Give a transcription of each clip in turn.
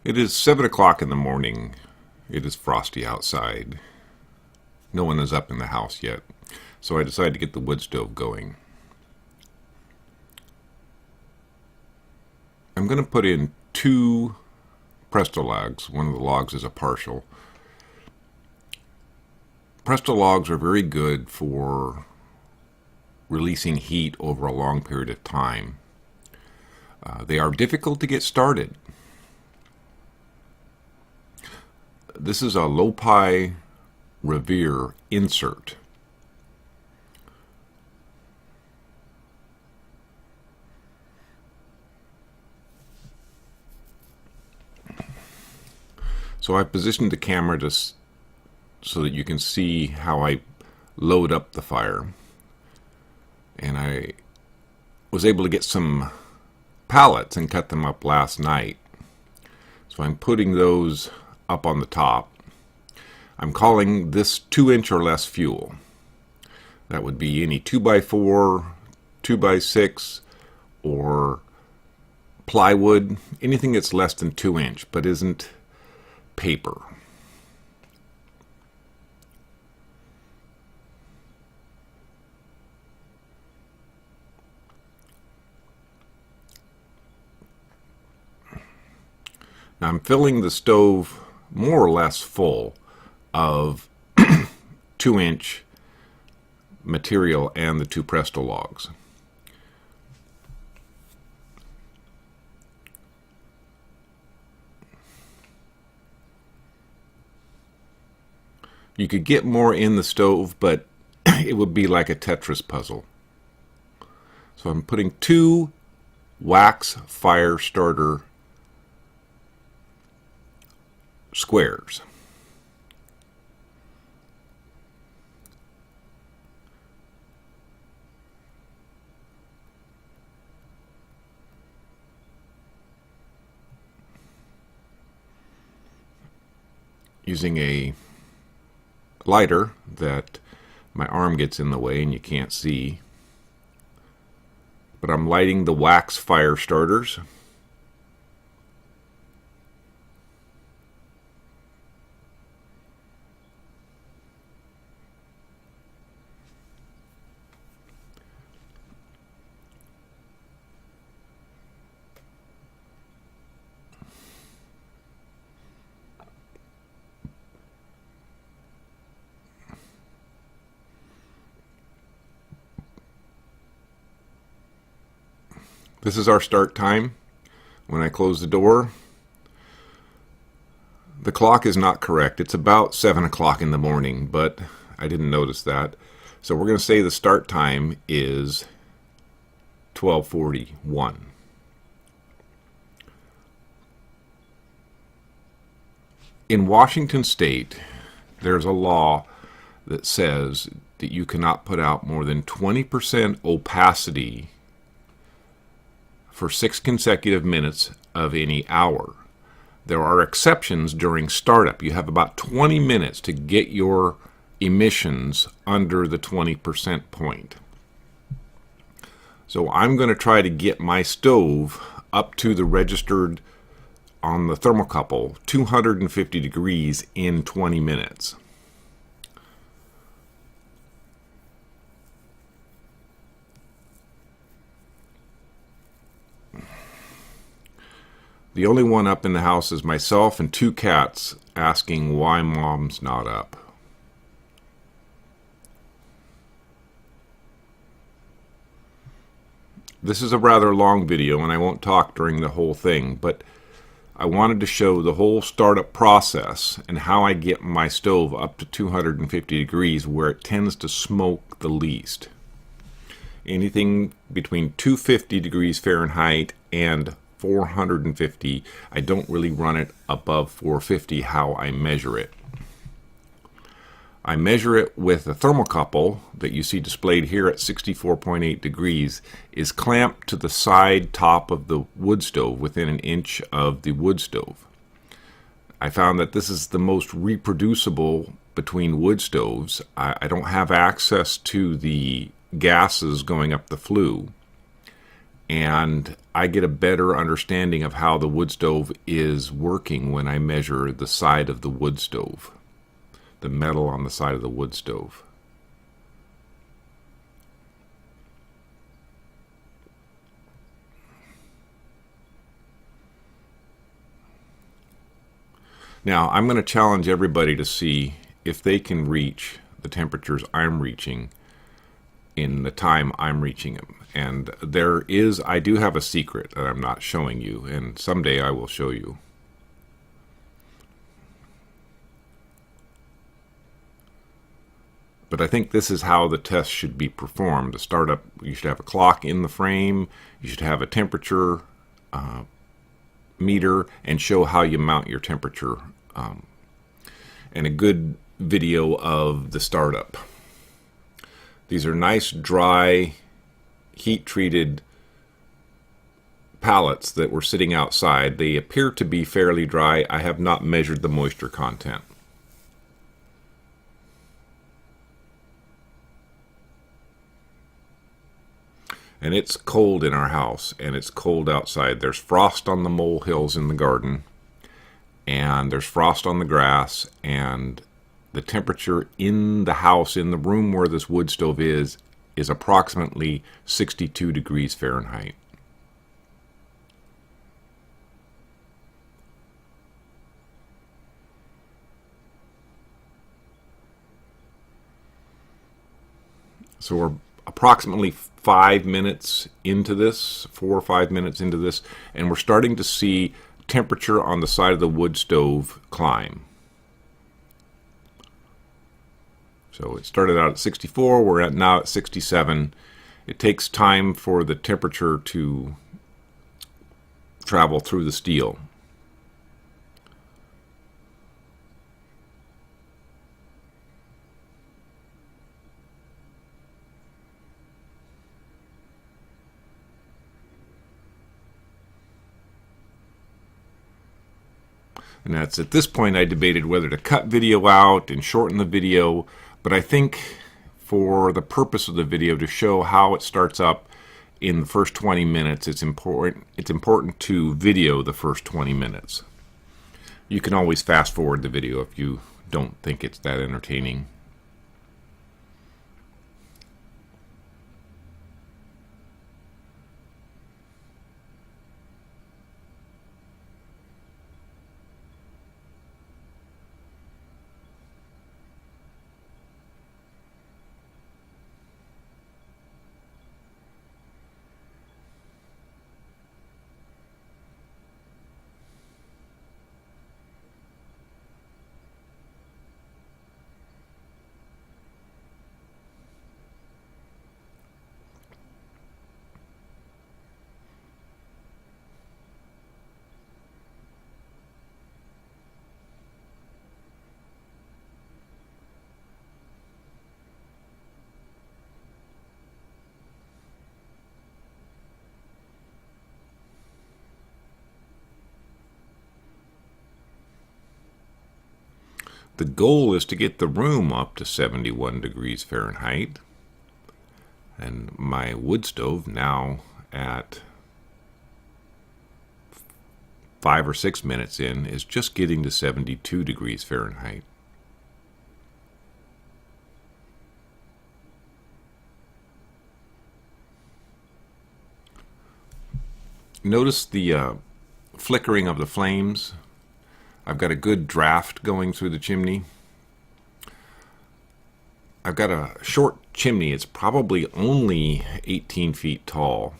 It is 7 o'clock in the morning. It is frosty outside. No one is up in the house yet, so I decided to get the wood stove going. I'm going to put in 2 Presto logs. One of the logs is a partial. Presto logs are very good for releasing heat over a long period of time. They are difficult to get started. This is a Lopi Revere insert. So I positioned the camera so that you can see how I load up the fire. And I was able to get some pallets and cut them up last night. So I'm putting those up on the top. I'm calling this 2-inch or less fuel. That would be any 2x4, 2x6, or plywood, anything that's less than 2-inch but isn't paper. Now I'm filling the stove more or less full of 2-inch material and the 2 Presto logs. You could get more in the stove, but it would be like a Tetris puzzle. So I'm putting 2 wax fire starter squares. Using a lighter that my arm gets in the way and you can't see. But I'm lighting the wax fire starters. This is our start time. When I close the door, the clock is not correct. It's about 7 o'clock in the morning, but I didn't notice that. So we're going to say the start time is 12:41. In Washington State, there's a law that says that you cannot put out more than 20% opacity for 6 consecutive minutes of any hour. There are exceptions during startup. You have about 20 minutes to get your emissions under the 20% point. So I'm going to try to get my stove up to the registered on the thermocouple 250 degrees in 20 minutes. The only one up in the house is myself and 2 cats asking why Mom's not up. This is a rather long video and I won't talk during the whole thing, but I wanted to show the whole startup process and how I get my stove up to 250 degrees where it tends to smoke the least. Anything between 250 degrees Fahrenheit and 450, I don't really run it above 450 how I measure it. I measure it with a thermocouple that you see displayed here at 64.8 degrees is clamped to the side top of the wood stove within 1 inch of the wood stove. I found that this is the most reproducible between wood stoves. I don't have access to the gases going up the flue. and I get a better understanding of how the wood stove is working when I measure the side of the wood stove, the metal on the side of the wood stove. Now, I'm going to challenge everybody to see if they can reach the temperatures I'm reaching in the time I'm reaching them. And I do have a secret that I'm not showing you, and someday I will show you. But I think this is how the test should be performed. To start up, you should have a clock in the frame, you should have a temperature meter, and show how you mount your temperature, and a good video of the startup. These are nice, dry, heat-treated pallets that were sitting outside. They appear to be fairly dry. I have not measured the moisture content. And it's cold in our house, and it's cold outside. There's frost on the molehills in the garden, and there's frost on the grass, and the temperature in the house, in the room where this wood stove is approximately 62 degrees Fahrenheit. So we're approximately 5 minutes into this, 4 or 5 minutes into this, and we're starting to see temperature on the side of the wood stove climb. So it started out at 64, we're now at 67. It takes time for the temperature to travel through the steel. And that's at this point I debated whether to cut video out and shorten the video, but I think for the purpose of the video, to show how it starts up in the first 20 minutes, it's important to video the first 20 minutes. You can always fast forward the video if you don't think it's that entertaining. The goal is to get the room up to 71 degrees Fahrenheit. And my wood stove now at 5 or 6 minutes in is just getting to 72 degrees Fahrenheit. Notice the flickering of the flames. I've got a good draft going through the chimney. I've got a short chimney. It's probably only 18 feet tall.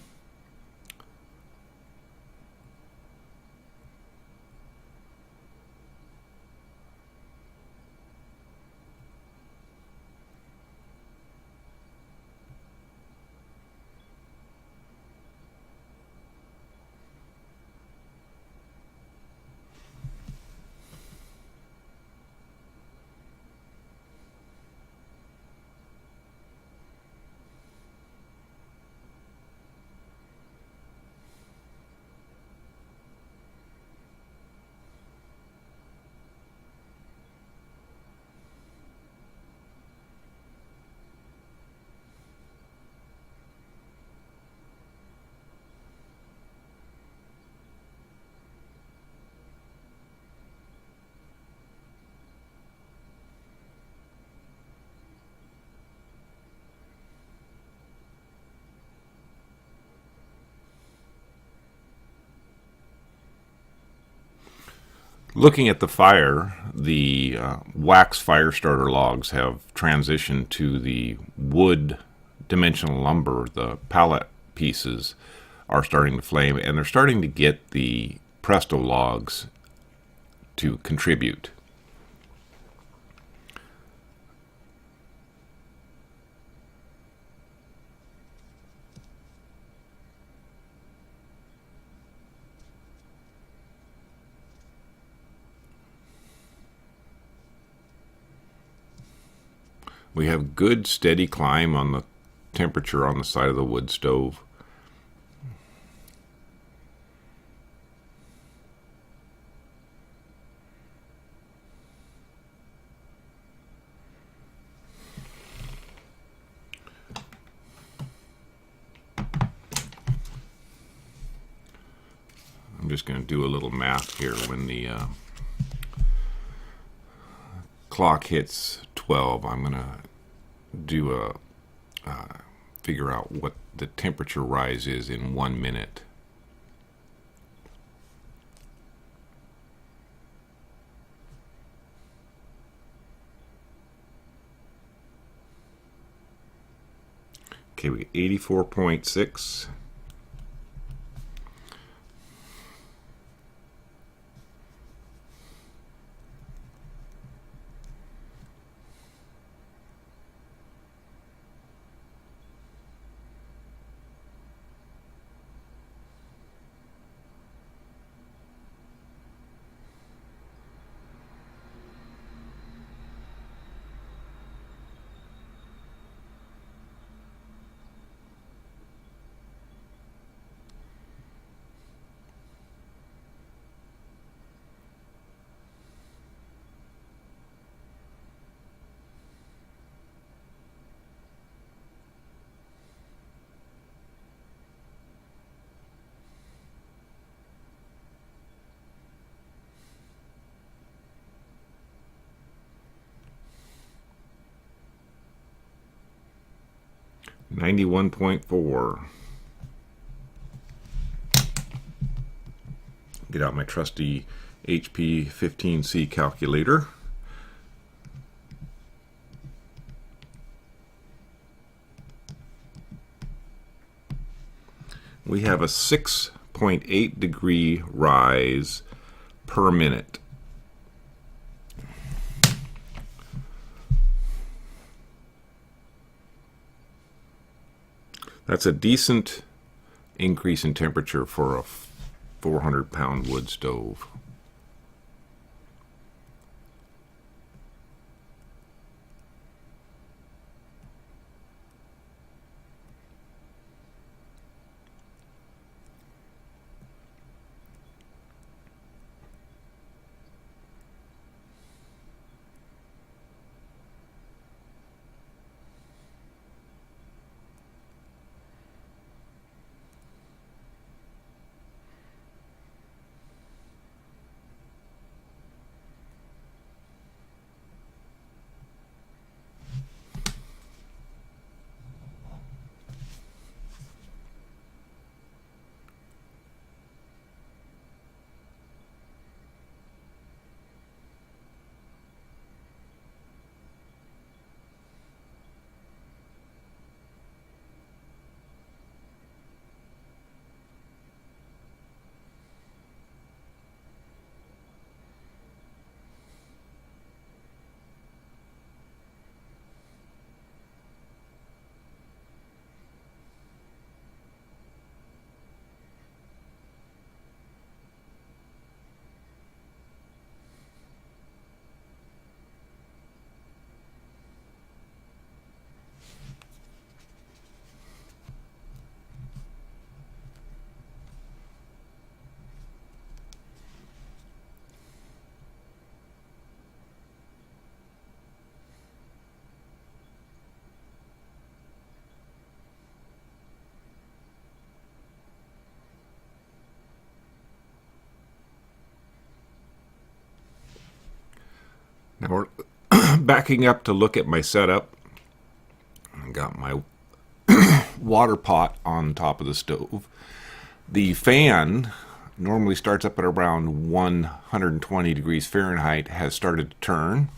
Looking at the fire, the wax fire starter logs have transitioned to the wood dimensional lumber. The pallet pieces are starting to flame, and they're starting to get the Presto logs to contribute. We have good steady climb on the temperature on the side of the wood stove. I'm just going to do a little math here. When the clock hits 12, I'm going to do a figure out what the temperature rise is in 1 minute. Okay, we 84.6. .4. Get out my trusty HP 15C calculator. We have a 6.8 degree rise per minute. That's a decent increase in temperature for a 400-pound wood stove. Now we're backing up to look at my setup. I got my water pot on top of the stove. The fan normally starts up at around 120 degrees Fahrenheit, has started to turn.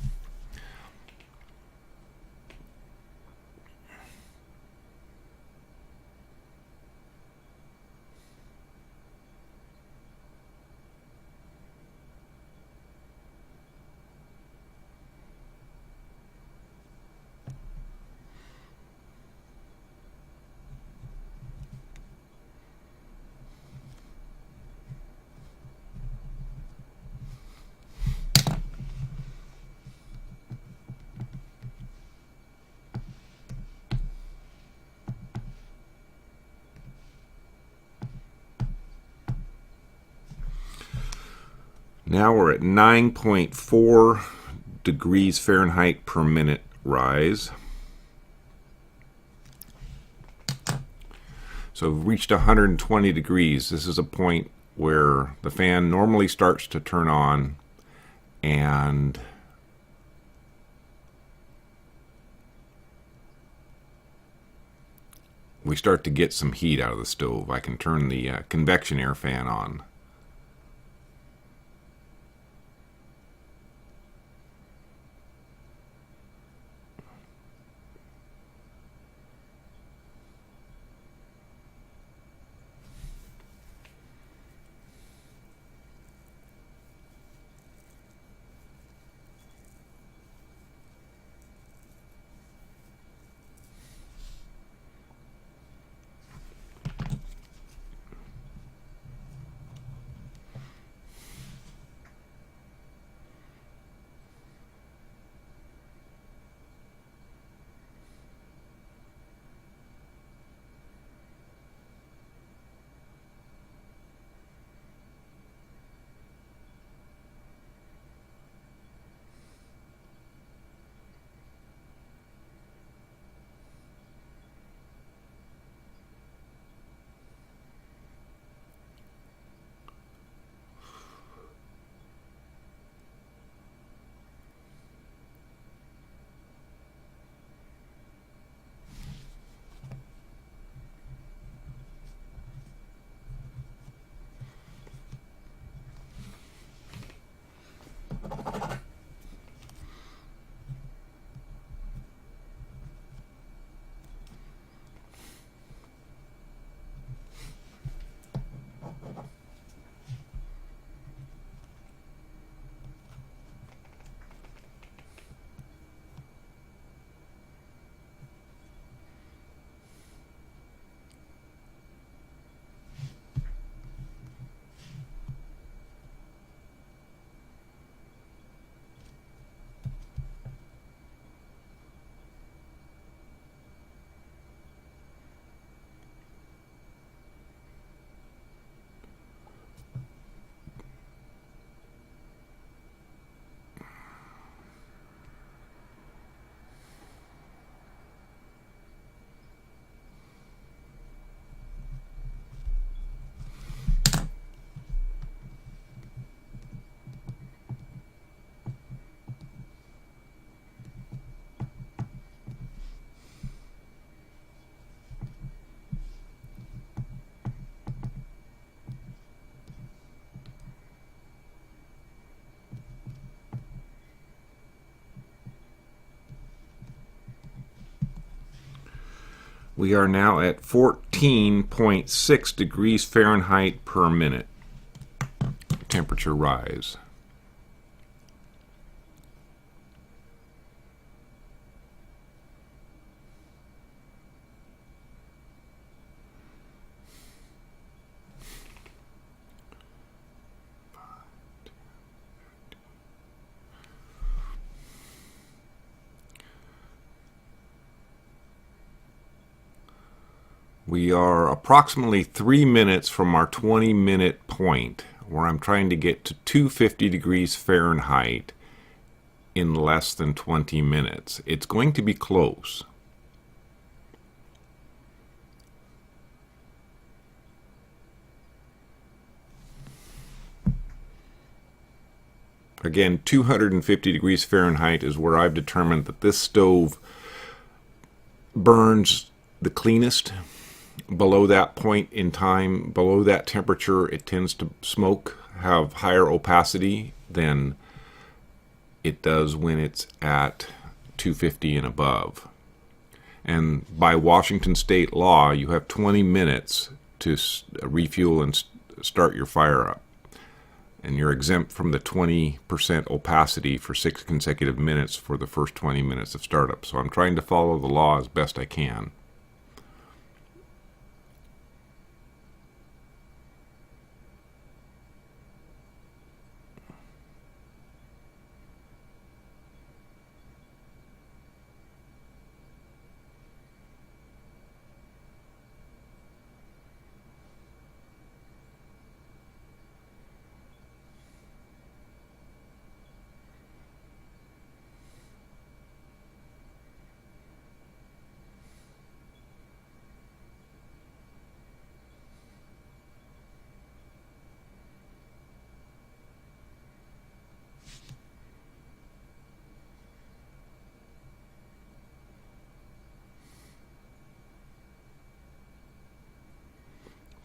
Now we're at 9.4 degrees Fahrenheit per minute rise. So we've reached 120 degrees. This is a point where the fan normally starts to turn on and we start to get some heat out of the stove. I can turn the convection air fan on. We are now at 14.6 degrees Fahrenheit per minute. Temperature rise. We are approximately 3 minutes from our 20-minute point where I'm trying to get to 250 degrees Fahrenheit in less than 20 minutes. It's going to be close. Again, 250 degrees Fahrenheit is where I've determined that this stove burns the cleanest. below that point in time, below that temperature, it tends to smoke, have higher opacity than it does when it's at 250 and above. And by Washington state law, you have 20 minutes to refuel and start your fire up. And you're exempt from the 20% opacity for 6 consecutive minutes for the first 20 minutes of startup. So I'm trying to follow the law as best I can.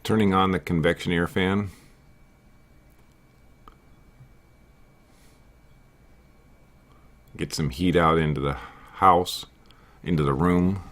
Turning on the convection air fan. Get some heat out into the house, into the room.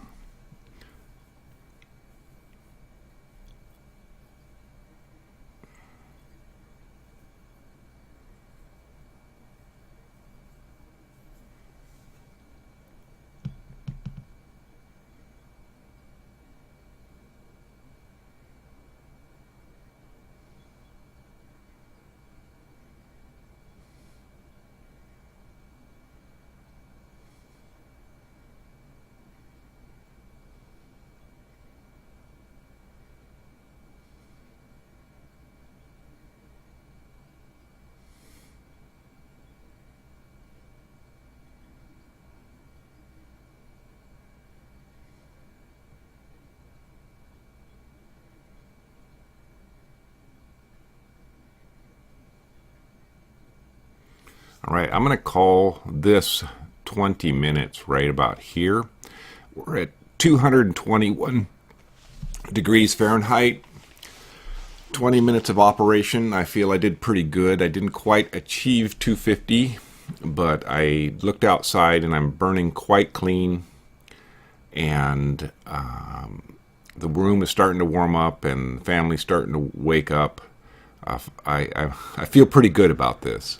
All right, I'm going to call this 20 minutes right about here. We're at 221 degrees Fahrenheit. 20 minutes of operation. I feel I did pretty good. I didn't quite achieve 250, but I looked outside and I'm burning quite clean. And the room is starting to warm up and the family's starting to wake up. I feel pretty good about this.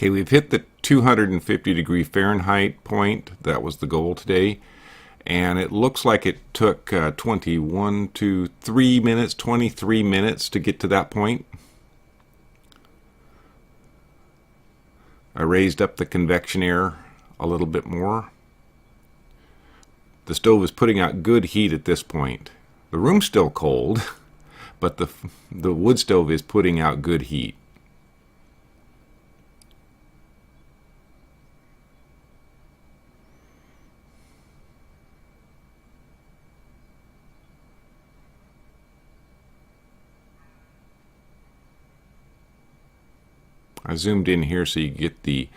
Okay, we've hit the 250 degree Fahrenheit point. That was the goal today. And it looks like it took 23 minutes to get to that point. I raised up the convection air a little bit more. The stove is putting out good heat at this point. The room's still cold, but the wood stove is putting out good heat. I zoomed in here so you get the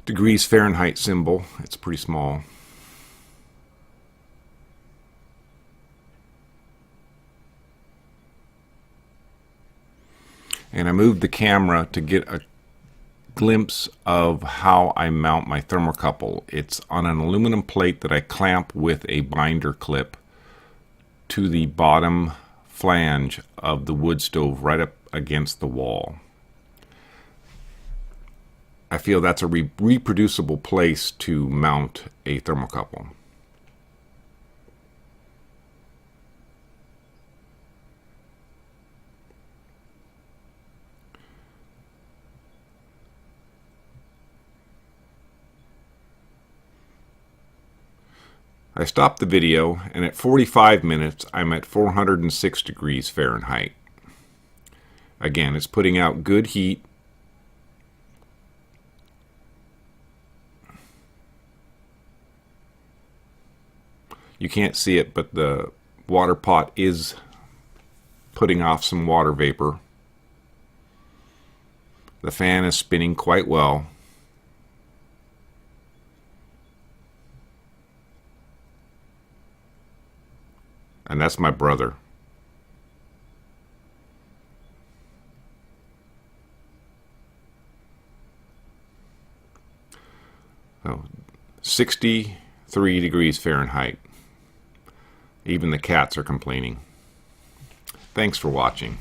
degrees Fahrenheit symbol. It's pretty small. And I moved the camera to get a glimpse of how I mount my thermocouple. It's on an aluminum plate that I clamp with a binder clip to the bottom flange of the wood stove right up against the wall. I feel that's a reproducible place to mount a thermocouple. I stopped the video, and at 45 minutes I'm at 406 degrees Fahrenheit. Again, it's putting out good heat. You can't see it, but the water pot is putting off some water vapor. The fan is spinning quite well. And that's my brother. So, 63 degrees Fahrenheit. Even the cats are complaining. Thanks for watching.